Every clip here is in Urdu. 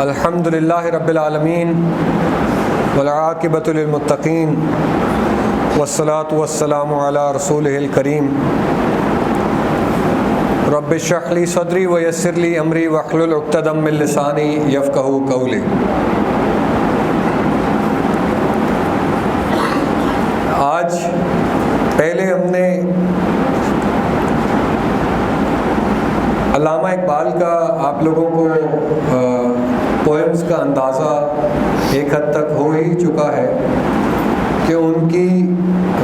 الحمد للہ رب العالمین والعاقبۃ للمتقین والصلاة والسلام علی رسولہ الکریم رب اشرح لی صدری ویسر لی امری واحلل عقدۃ من لسانی یفقہوا قولی۔ آج پہلے ہم نے علامہ اقبال کا آپ لوگوں کو پوئمز کا اندازہ ایک حد تک ہو ہی چکا ہے کہ ان کی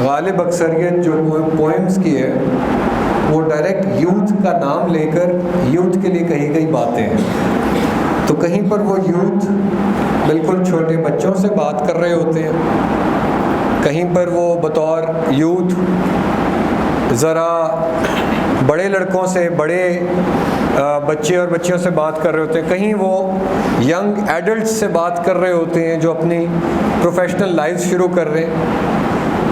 غالب اکثریت جو پوئمز کی ہے وہ ڈائریکٹ یوتھ کا نام لے کر یوتھ کے لیے کہی گئی باتیں ہیں۔ تو کہیں پر وہ یوتھ بالکل چھوٹے بچوں سے بات کر رہے ہوتے ہیں، کہیں پر وہ بطور یوتھ ذرا بڑے لڑکوں سے، بڑے بچے اور بچیوں سے بات کر رہے ہوتے ہیں، کہیں وہ ینگ ایڈلٹس سے بات کر رہے ہوتے ہیں جو اپنی پروفیشنل لائف شروع کر رہے ہیں،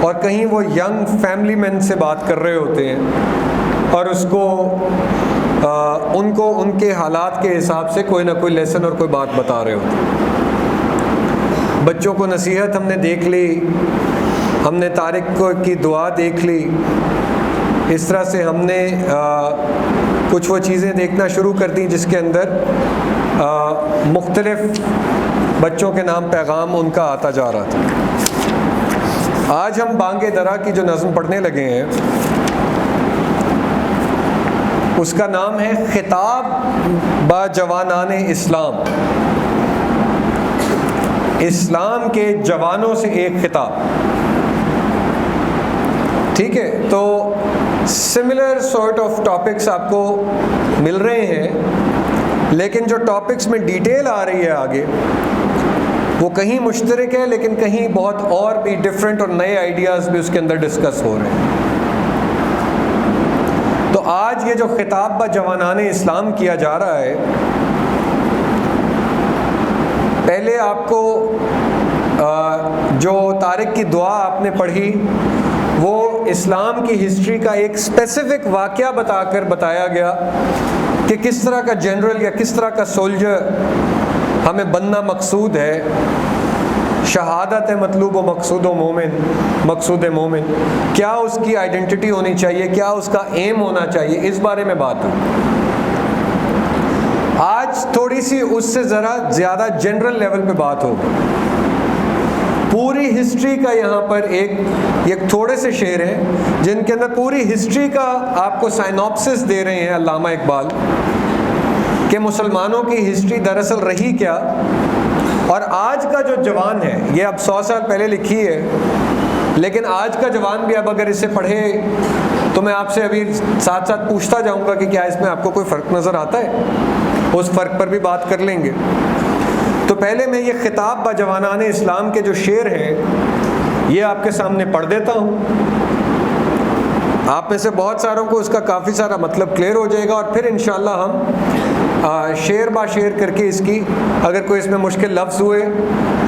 اور کہیں وہ ینگ فیملی مین سے بات کر رہے ہوتے ہیں اور اس کو ان کے حالات کے حساب سے کوئی نہ کوئی لیسن اور کوئی بات بتا رہے ہوتے ہیں۔ بچوں کو نصیحت ہم نے دیکھ لی، ہم نے طارق کی دعا دیکھ لی، اس طرح سے ہم نے کچھ وہ چیزیں دیکھنا شروع کر دیں جس کے اندر مختلف بچوں کے نام پیغام ان کا آتا جا رہا تھا۔ آج ہم بانگ درا کی جو نظم پڑھنے لگے ہیں اس کا نام ہے خطاب با جوانان اسلام، اسلام کے جوانوں سے ایک خطاب۔ ٹھیک ہے، تو سملر سارٹ آف ٹاپکس آپ کو مل رہے ہیں، لیکن جو ٹاپکس میں ڈیٹیل آ رہی ہے آگے وہ کہیں مشترک ہے، لیکن کہیں بہت اور بھی ڈفرینٹ اور نئے آئیڈیاز بھی اس کے اندر ڈسکس ہو رہے ہیں۔ تو آج یہ جو خطاب با جوانان اسلام کیا جا رہا ہے، پہلے آپ کو جو طارق کی دعا آپ نے پڑھی وہ اسلام کی ہسٹری کا ایک اسپیسیفک واقعہ بتا کر بتایا گیا کہ کس طرح کا جنرل یا کس طرح کا سولجر ہمیں بننا مقصود ہے، شہادت ہے مطلوب و مقصود مومن، کیا اس کی آئیڈینٹی ہونی چاہیے، کیا اس کا ایم ہونا چاہیے، اس بارے میں بات ہو۔ آج تھوڑی سی اس سے ذرا زیادہ جنرل لیول پہ بات ہوگی۔ پوری ہسٹری کا یہاں پر ایک تھوڑے سے شعر ہیں جن کے اندر پوری ہسٹری کا آپ کو سائنوپسس دے رہے ہیں علامہ اقبال کہ مسلمانوں کی ہسٹری دراصل رہی کیا، اور آج کا جو جوان ہے، یہ اب 100 سال پہلے لکھی ہے لیکن آج کا جوان بھی اب اگر اسے پڑھے تو میں آپ سے ابھی ساتھ ساتھ پوچھتا جاؤں گا کہ کیا اس میں آپ کو کوئی فرق نظر آتا ہے، اس فرق پر بھی بات کر لیں گے۔ تو پہلے میں یہ خطاب با جوانان اسلام کے جو شعر ہیں یہ آپ کے سامنے پڑھ دیتا ہوں، آپ میں سے بہت ساروں کو اس کا کافی سارا مطلب کلیئر ہو جائے گا، اور پھر انشاءاللہ ہم شعر با شعر کر کے اس کی اگر کوئی اس میں مشکل لفظ ہوئے،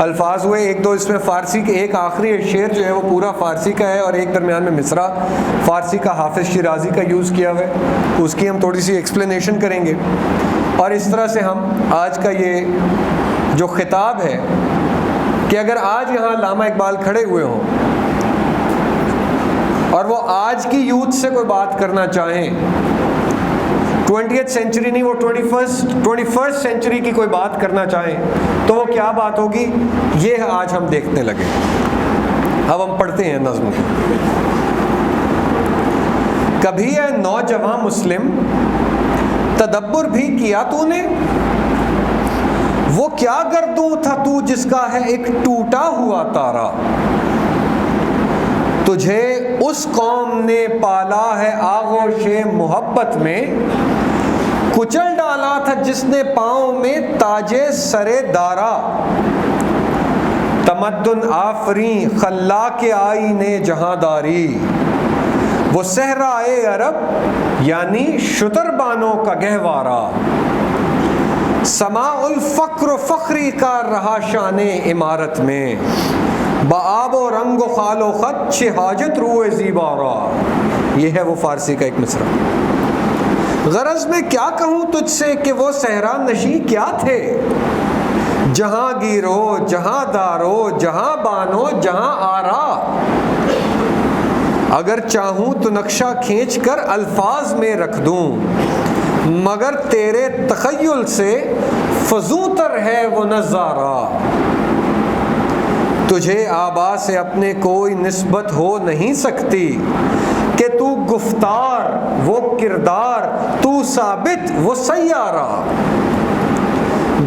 الفاظ ہوئے، ایک دو اس میں فارسی کے، ایک آخری شعر جو ہے وہ پورا فارسی کا ہے اور ایک درمیان میں مصرع فارسی کا حافظ شیرازی کا یوز کیا ہوا ہے، اس کی ہم تھوڑی سی ایکسپلینیشن کریں گے، اور اس طرح سے ہم آج کا یہ جو خطاب ہے کہ اگر آج یہاں علامہ اقبال کھڑے ہوئے ہوں اور وہ آج کی یوتھ سے کوئی بات کرنا چاہیں، 20th سینچری نہیں، وہ 21st سینچری کی کوئی بات کرنا چاہیں تو وہ کیا بات ہوگی، یہ آج ہم دیکھنے لگے۔ اب ہم پڑھتے ہیں نظم کو۔ کبھی اے نوجوان مسلم تدبر بھی کیا تو نے، وہ کیا گردوں تھا تو جس کا ہے ایک ٹوٹا ہوا تارا، تجھے اس قوم نے پالا ہے آغوش محبت میں، کچل ڈالا تھا جس نے پاؤں میں تاج سرے دارا، تمدن آفریں خلاق آئینے جہاں داری، وہ صحرائے عرب یعنی شتربانوں کا گہوارہ، سماع الفقر و فخری کا رہا شان عمارت میں، بآب و رنگ و خال و خط چھ حاجت روئے زیبارا۔ یہ ہے وہ فارسی کا ایک مصرع۔ غرض میں کیا کہوں تجھ سے کہ وہ صحرا نشیں کیا تھے، جہاں گیرو جہاں دارو جہاں بانو جہاں آرا، اگر چاہوں تو نقشہ کھینچ کر الفاظ میں رکھ دوں، مگر تیرے تخیل سے فزوں تر ہے وہ نظارہ۔ تجھے آبا سے اپنے کوئی نسبت ہو نہیں سکتی، کہ تو گفتار وہ کردار، تو ثابت وہ سیارہ۔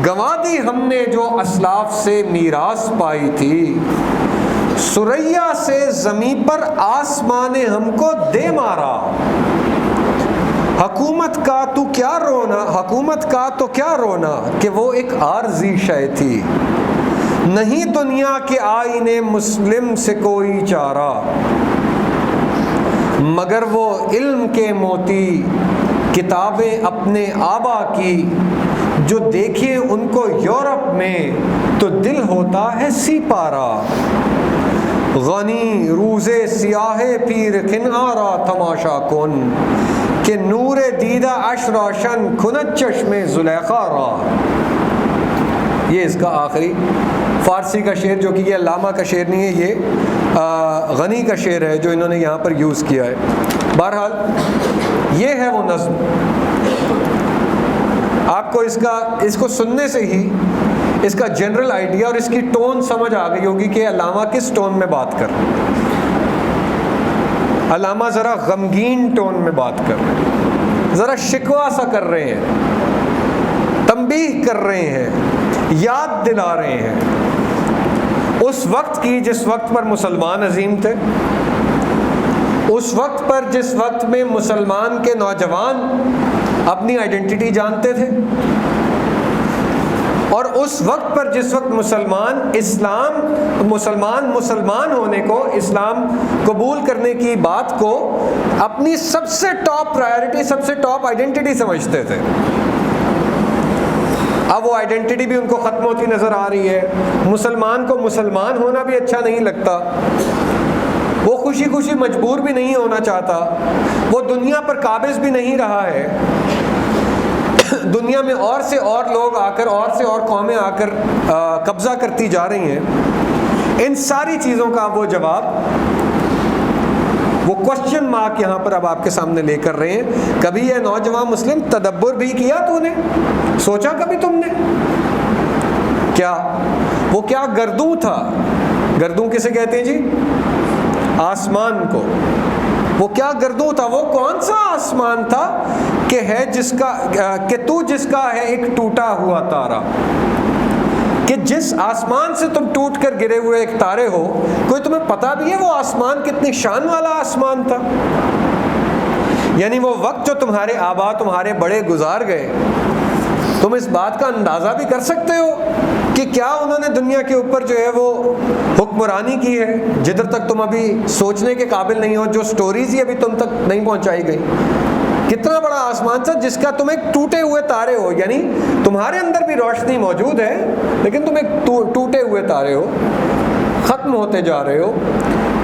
گنوا دی ہم نے جو اسلاف سے میراث پائی تھی، ثریا سے زمیں پر آسمان ہم کو دے مارا۔ حکومت کا تو کیا رونا، حکومت کا تو کیا رونا، کہ وہ ایک عارضی شے تھی، نہیں دنیا کے آئینے مسلم سے کوئی چارہ۔ مگر وہ علم کے موتی کتابیں اپنے آبا کی، جو دیکھیں ان کو یورپ میں تو دل ہوتا ہے سی پارا۔ غنی روزے سیاہ پیر کنارا تماشا کن، کہ نور دیدہ اش روشن کھنت چشم زلیخا را۔ یہ اس کا آخری فارسی کا شعر، جو کہ یہ علامہ کا شعر نہیں ہے، یہ غنی کا شعر ہے جو انہوں نے یہاں پر یوز کیا ہے۔ بہرحال یہ ہے وہ نظم۔ آپ کو اس کو سننے سے ہی اس کا جنرل آئیڈیا اور اس کی ٹون سمجھ آ گئی ہوگی کہ علامہ کس ٹون میں بات کر رہے ہیں۔ علامہ ذرا غمگین ٹون میں بات کر رہے ہیں، ذرا شکوہ سا کر رہے ہیں، تنبیہ کر رہے ہیں، یاد دلا رہے ہیں اس وقت کی جس وقت پر مسلمان عظیم تھے، اس وقت پر جس وقت میں مسلمان کے نوجوان اپنی آئیڈینٹی جانتے تھے، اور اس وقت پر جس وقت مسلمان ہونے کو، اسلام قبول کرنے کی بات کو اپنی سب سے ٹاپ پرائیورٹی، سب سے ٹاپ آئیڈینٹی سمجھتے تھے۔ اب وہ آئیڈینٹی بھی ان کو ختم ہوتی نظر آ رہی ہے، مسلمان کو مسلمان ہونا بھی اچھا نہیں لگتا، وہ خوشی خوشی مجبور بھی نہیں ہونا چاہتا، وہ دنیا پر قابض بھی نہیں رہا ہے، دنیا میں اور سے اور لوگ آ کر، اور سے اور قومیں آ کر قبضہ کرتی جا رہی ہیں۔ ان ساری چیزوں کا وہ جواب، وہ کوشچن مارک یہاں پر اب آپ کے سامنے لے کر رہے ہیں۔ کبھی یہ نوجوان مسلم تدبر بھی کیا تو نے؟ سوچا کبھی تم نے؟ کیا وہ کیا گردوں تھا؟ گردوں کسے کہتے ہیں جی؟ آسمان کو۔ وہ کیا گردوں تھا؟ وہ کون سا آسمان تھا کہ ہے جس کا، کہ تو جس کا ہے ایک ٹوٹا ہوا تارا، کہ جس آسمان سے تم ٹوٹ کر گرے ہوئے ایک تارے ہو، کوئی تمہیں پتا بھی ہے وہ آسمان کتنی شان والا آسمان تھا؟ یعنی وہ وقت جو تمہارے آبا، تمہارے بڑے گزار گئے، تم اس بات کا اندازہ بھی کر سکتے ہو کہ کیا انہوں نے دنیا کے اوپر جو ہے وہ حکمرانی کی ہے، جدھر تک تم ابھی سوچنے کے قابل نہیں ہو، جو سٹوریز ہی ابھی تم تک نہیں پہنچائی گئی۔ کتنا بڑا آسمان تھا جس کا تم ایک ٹوٹے ہوئے تارے ہو، یعنی تمہارے اندر بھی روشنی موجود ہے لیکن تم ایک ٹوٹے ہوئے تارے ہو، ختم ہوتے جا رہے ہو۔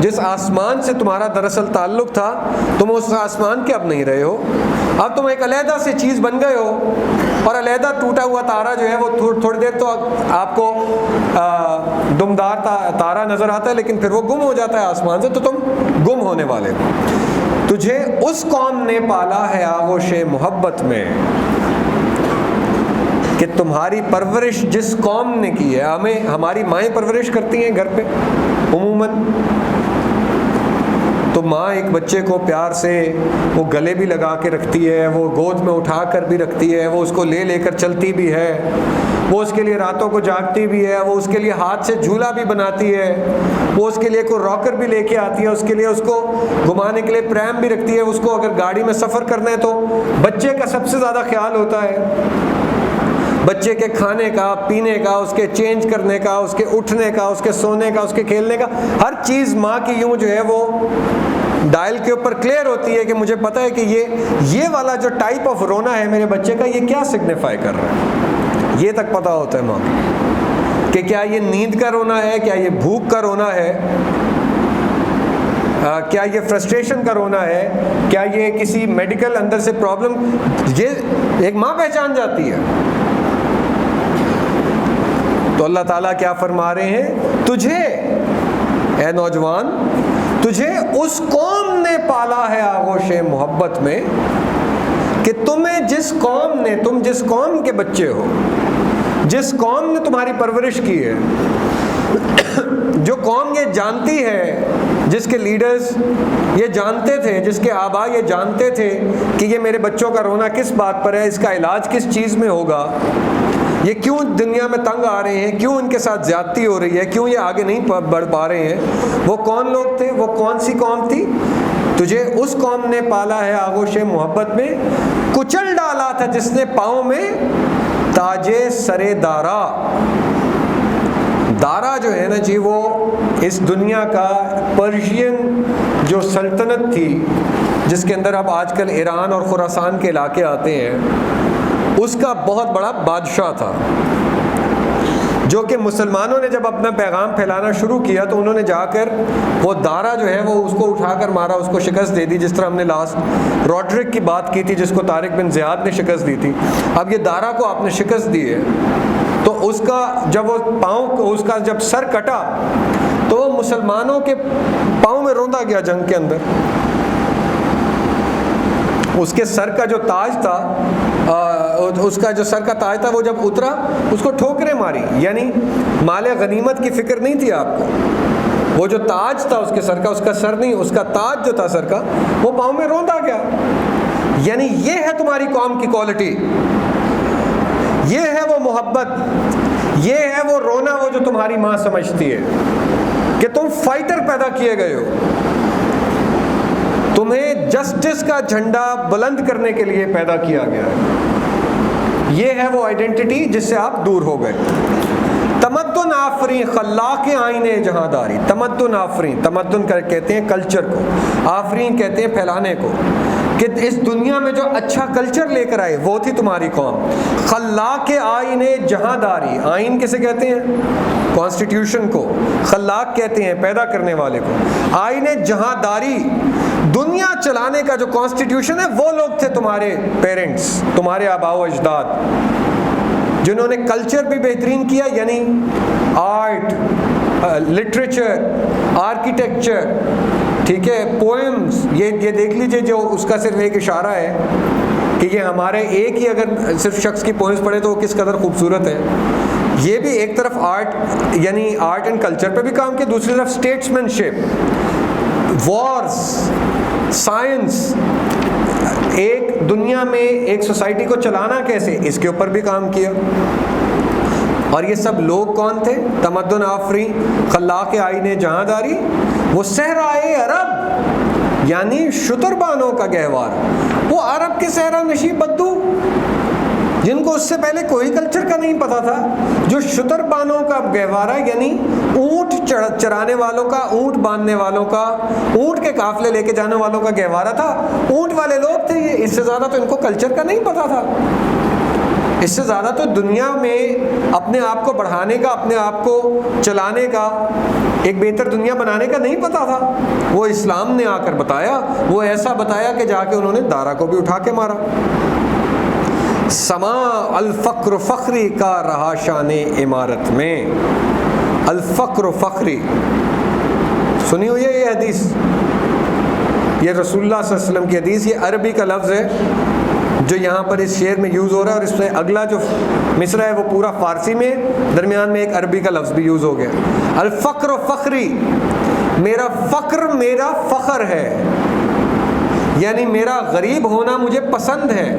جس آسمان سے تمہارا دراصل تعلق تھا، تم اس آسمان کے اب نہیں رہے ہو، اب تم ایک علیحدہ سی چیز بن گئے ہو، اور علیحدہ ٹوٹا ہوا تارا جو ہے وہ تھوڑی دیر تو آپ کو دمدار تارا نظر آتا ہے، لیکن پھر وہ گم ہو جاتا ہے آسمان سے، تو تم گم ہونے والے ہو۔ تجھے اس قوم نے پالا ہے آغوش محبت میں، کہ تمہاری پرورش جس قوم نے کی ہے، ہماری مائیں پرورش کرتی ہیں گھر پہ عموماً، تو ماں ایک بچے کو پیار سے وہ گلے بھی لگا کے رکھتی ہے، وہ گود میں اٹھا کر بھی رکھتی ہے، وہ اس کو لے لے کر چلتی بھی ہے، وہ اس کے لیے راتوں کو جاگتی بھی ہے، وہ اس کے لیے ہاتھ سے جھولا بھی بناتی ہے، وہ اس کے لیے کوئی راکر بھی لے کے آتی ہے، اس کے لیے اس کو گھمانے کے لیے پریم بھی رکھتی ہے، اس کو اگر گاڑی میں سفر کرنا ہے تو بچے کا سب سے زیادہ خیال ہوتا ہے، بچے کے کھانے کا، پینے کا، اس کے چینج کرنے کا، اس کے اٹھنے کا، اس کے سونے کا، اس کے کھیلنے کا، ہر چیز ماں کی یوں جو ہے وہ ڈائل کے اوپر کلیئر ہوتی ہے کہ مجھے پتہ ہے کہ یہ والا جو ٹائپ آف رونا ہے میرے بچے کا، یہ کیا سگنیفائی کر رہا ہے، یہ تک پتہ ہوتا ہے ماں کہ کیا یہ نیند کا رونا ہے، کیا یہ بھوک کا رونا ہے، کیا یہ فرسٹریشن کا رونا ہے، کیا یہ کسی میڈیکل اندر سے پرابلم، یہ ایک ماں پہچان جاتی ہے۔ اللہ تعالیٰ کیا فرما رہے ہیں؟ تجھے اے نوجوان، تجھے اس قوم نے پالا ہے آغوش محبت میں کہ تمہیں تم جس قوم کے بچے ہو، جس قوم نے تمہاری پرورش کی ہے، جو قوم یہ جانتی ہے، جس کے لیڈرز یہ جانتے تھے، جس کے آبا یہ جانتے تھے کہ یہ میرے بچوں کا رونا کس بات پر ہے، اس کا علاج کس چیز میں ہوگا، یہ کیوں دنیا میں تنگ آ رہے ہیں، کیوں ان کے ساتھ زیادتی ہو رہی ہے، کیوں یہ آگے نہیں بڑھ پا رہے ہیں، وہ کون لوگ تھے؟ وہ کون سی قوم تھی؟ تجھے اس قوم نے پالا ہے آغوش محبت میں، کچل ڈالا تھا جس نے پاؤں میں تاج سر دارا۔ دارا جو ہے نا جی، وہ اس دنیا کا پرشین جو سلطنت تھی، جس کے اندر اب آج کل ایران اور خراسان کے علاقے آتے ہیں، اس کا بہت بڑا بادشاہ تھا، جو کہ مسلمانوں نے جب اپنا پیغام پھیلانا شروع کیا تو انہوں نے جا کر وہ دارا جو ہے وہ اس کو اٹھا کر مارا، اس کو شکست دے دی، جس طرح ہم نے لاسٹ روڈرک کی بات کی تھی جس کو طارق بن زیاد نے شکست دی تھی۔ اب یہ دارا کو آپ نے شکست دی ہے، تو اس کا جب وہ اس کا جب سر کٹا تو وہ مسلمانوں کے پاؤں میں روندا گیا جنگ کے اندر۔ اس کے سر کا جو تاج تھا، اس کا جو سر کا تاج تھا، وہ جب اترا اس کو ٹھوکریں ماری، یعنی مال غنیمت کی فکر نہیں تھی آپ کو، وہ جو تاج تھا اس کے سر کا، اس کا سر نہیں، اس کا تاج جو تھا سر کا، وہ پاؤں میں روندا گیا۔ یعنی یہ ہے تمہاری قوم کی کوالٹی، یہ ہے وہ محبت، یہ ہے وہ رونا، وہ جو تمہاری ماں سمجھتی ہے کہ تم فائٹر پیدا کیے گئے ہو، تمہیں جسٹس کا جھنڈا بلند کرنے کے لیے پیدا کیا گیا ہے۔ یہ ہے وہ آئیڈینٹی جس سے آپ دور ہو گئے۔ تمدن آفرین خلاق آئینے جہاں داری، تمدن آفرین، تمدن کہتے ہیں کلچر کو، آفرین کہتے ہیں پھیلانے کو، کہ اس دنیا میں جو اچھا کلچر لے کر آئے وہ تھی تمہاری قوم۔ خلاق آئین جہاں داری، آئین کسے کہتے ہیں؟ کانسٹیٹیوشن کو۔ خلاق کہتے ہیں پیدا کرنے والے کو۔ آئین جہاں داری، دنیا چلانے کا جو کانسٹیٹیوشن ہے وہ لوگ تھے تمہارے پیرنٹس، تمہارے آباء و اجداد، جنہوں نے کلچر بھی بہترین کیا، یعنی آرٹ، لٹریچر، آرکیٹیکچر، ٹھیک ہے، پوئمز، یہ دیکھ لیجئے جو اس کا صرف ایک اشارہ ہے کہ یہ ہمارے ایک ہی اگر صرف شخص کی پوئمز پڑھے تو وہ کس قدر خوبصورت ہے۔ یہ بھی ایک طرف آرٹ، یعنی آرٹ اینڈ کلچر پہ بھی کام کیا، دوسری طرف اسٹیٹسمین شپ، وارز، سائنس، ایک دنیا میں ایک سوسائٹی کو چلانا کیسے، اس کے اوپر بھی کام کیا۔ اور یہ سب لوگ کون تھے؟ تمدن آفرین خلاق آئین جہاں داری، وہ صحرائے عرب، یعنی شتربانوں کا گہوار، وہ عرب کے صحرا نشین بدو جن کو اس سے پہلے کوئی کلچر کا نہیں پتا تھا، جو شتربانوں کا گہوارہ، یعنی اونٹ چرانے والوں کا، اونٹ باندھنے والوں کا، اونٹ کے قافلے لے کے جانے والوں کا گہوارہ تھا، اونٹ والے لوگ تھے یہ، اس سے زیادہ تو ان کو کلچر کا نہیں پتا تھا، اس سے زیادہ تو دنیا میں اپنے آپ کو بڑھانے کا، اپنے آپ کو چلانے کا، ایک بہتر دنیا بنانے کا نہیں پتا تھا۔ وہ اسلام نے آ کر بتایا، وہ ایسا بتایا کہ جا کے انہوں نے دارا کو بھی اٹھا کے مارا۔ سما الفقر فخری کا رہا شان عمارت میں، الفقر فخری، سنی ہوئی ہے یہ حدیث، یہ رسول اللہ صلی اللہ علیہ وسلم کی حدیث، یہ عربی کا لفظ ہے جو یہاں پر اس شعر میں یوز ہو رہا ہے، اور اس میں اگلا جو مصرع ہے وہ پورا فارسی میں، درمیان میں ایک عربی کا لفظ بھی یوز ہو گیا۔ الفقر فخری، میرا فقر میرا فخر ہے، یعنی میرا غریب ہونا مجھے پسند ہے۔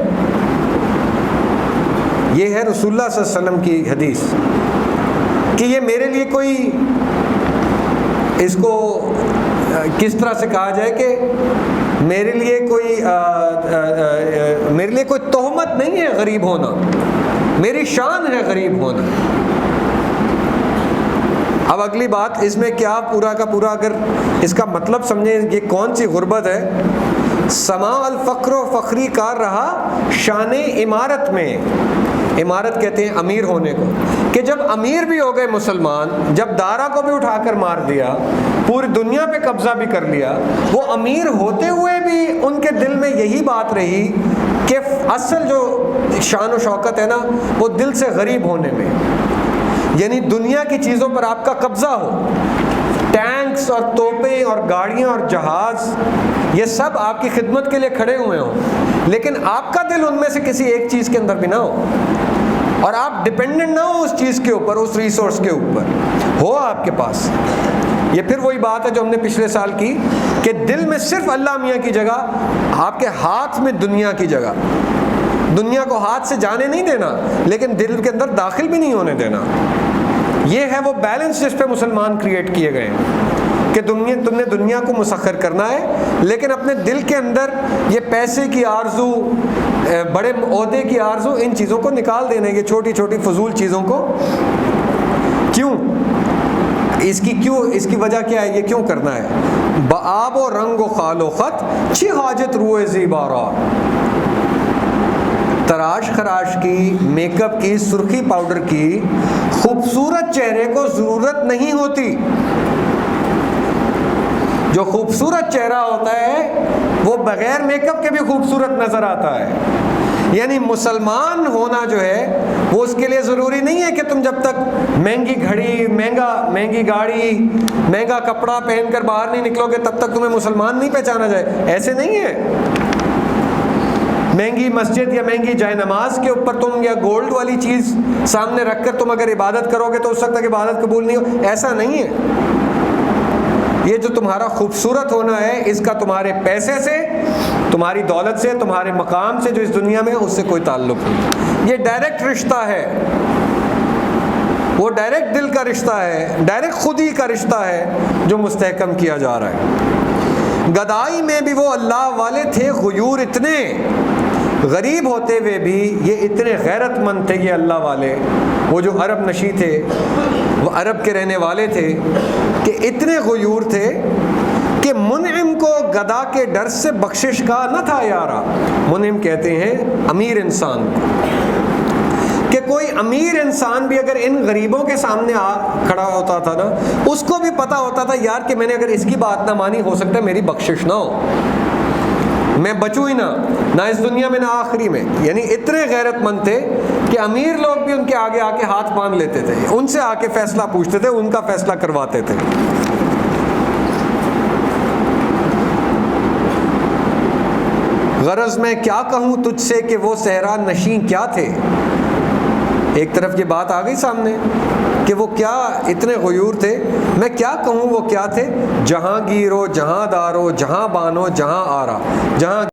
یہ ہے رسول اللہ صلی اللہ علیہ وسلم کی حدیث کہ یہ میرے لیے کوئی، اس کو کس طرح سے کہا جائے کہ میرے لیے کوئی تہمت نہیں ہے غریب ہونا، میری شان ہے غریب ہونا۔ اب اگلی بات اس میں کیا پورا کا پورا اگر اس کا مطلب سمجھیں یہ کون سی غربت ہے؟ سما الفقر و فخری کار رہا شان عمارت میں، عمارت کہتے ہیں امیر ہونے کو، کہ جب امیر بھی ہو گئے مسلمان، جب دارا کو بھی اٹھا کر مار دیا، پوری دنیا پہ قبضہ بھی کر لیا، وہ امیر ہوتے ہوئے بھی ان کے دل میں یہی بات رہی کہ اصل جو شان و شوکت ہے نا وہ دل سے غریب ہونے میں، یعنی دنیا کی چیزوں پر آپ کا قبضہ ہو، ٹینکس اور توپیں اور گاڑیاں اور جہاز یہ سب آپ کی خدمت کے لیے کھڑے ہوئے ہوں، لیکن آپ کا دل ان میں سے کسی ایک چیز کے اندر بھی نہ ہو، اور آپ ڈپینڈنٹ نہ ہو اس چیز کے اوپر، اس ریسورس کے اوپر ہو آپ کے پاس۔ یہ پھر وہی بات ہے جو ہم نے پچھلے سال کی کہ دل میں صرف اللہ میاں کی جگہ، آپ کے ہاتھ میں دنیا کی جگہ۔ دنیا کو ہاتھ سے جانے نہیں دینا، لیکن دل کے اندر داخل بھی نہیں ہونے دینا۔ یہ ہے وہ بیلنس جس پہ مسلمان کریٹ کیے گئے ہیں کہ تم نے دنیا کو مسخر کرنا ہے، لیکن اپنے دل کے اندر یہ پیسے کی آرزو، بڑے عہدے کی آرزو، ان چیزوں کو نکال دینے، یہ چھوٹی چھوٹی فضول چیزوں کو۔ کیوں؟ اس کی وجہ کیا ہے؟ یہ کیوں کرنا ہے؟ بآب و رنگ و خال و خط چی حاجت روئے زیبارا، تراش خراش کی، میک اپ کی، سرخی پاؤڈر کی خوبصورت چہرے کو ضرورت نہیں ہوتی۔ جو خوبصورت چہرہ ہوتا ہے وہ بغیر میک اپ کے بھی خوبصورت نظر آتا ہے۔ یعنی مسلمان ہونا جو ہے وہ اس کے لیے ضروری نہیں ہے کہ تم جب تک مہنگی گھڑی، مہنگی گاڑی، مہنگا کپڑا پہن کر باہر نہیں نکلو گے تب تک تمہیں مسلمان نہیں پہچانا جائے، ایسے نہیں ہے۔ مہنگی مسجد یا مہنگی جائے نماز کے اوپر تم یا گولڈ والی چیز سامنے رکھ کر تم اگر عبادت کرو گے تو اس وقت تک عبادت قبول نہیں ہو، ایسا نہیں ہے۔ یہ جو تمہارا خوبصورت ہونا ہے اس کا تمہارے پیسے سے، تمہاری دولت سے، تمہارے مقام سے جو اس دنیا میں ہے اس سے کوئی تعلق نہیں۔ یہ ڈائریکٹ رشتہ ہے، وہ ڈائریکٹ دل کا رشتہ ہے، ڈائریکٹ خودی کا رشتہ ہے جو مستحکم کیا جا رہا ہے۔ گدائی میں بھی وہ اللہ والے تھے غیور اتنے، غریب ہوتے ہوئے بھی یہ اتنے غیرت مند تھے یہ اللہ والے، وہ جو عرب نشی تھے، وہ عرب کے رہنے والے تھے کہ اتنے غیور تھے کہ منعم کو گدا کے ڈر سے بخشش کا نہ تھا یارا۔ منعم کہتے ہیں امیر انسان کہ کوئی امیر انسان بھی اگر ان غریبوں کے سامنے کھڑا ہوتا تھا نا، اس کو بھی پتا ہوتا تھا یار کہ میں نے اگر اس کی بات نہ مانی ہو سکتا ہے میری بخشش نہ ہو، میں بچوں ہی نہ اس دنیا میں نہ آخری میں۔ یعنی اتنے غیرت مند تھے کہ امیر لوگ بھی ان کے آگے آ کے ہاتھ باندھ لیتے تھے، ان سے آ کے فیصلہ پوچھتے تھے، ان کا فیصلہ کرواتے تھے۔ غرض میں کیا کہوں تجھ سے کہ وہ صحرا نشین کیا تھے۔ ایک طرف یہ بات آ گئی سامنے کہ وہ کیا اتنے غیور تھے، میں کیا کہوں وہ کیا تھے، جہاں گیرو جہاں دارو جہاں بانو جہاں آرا، جہاں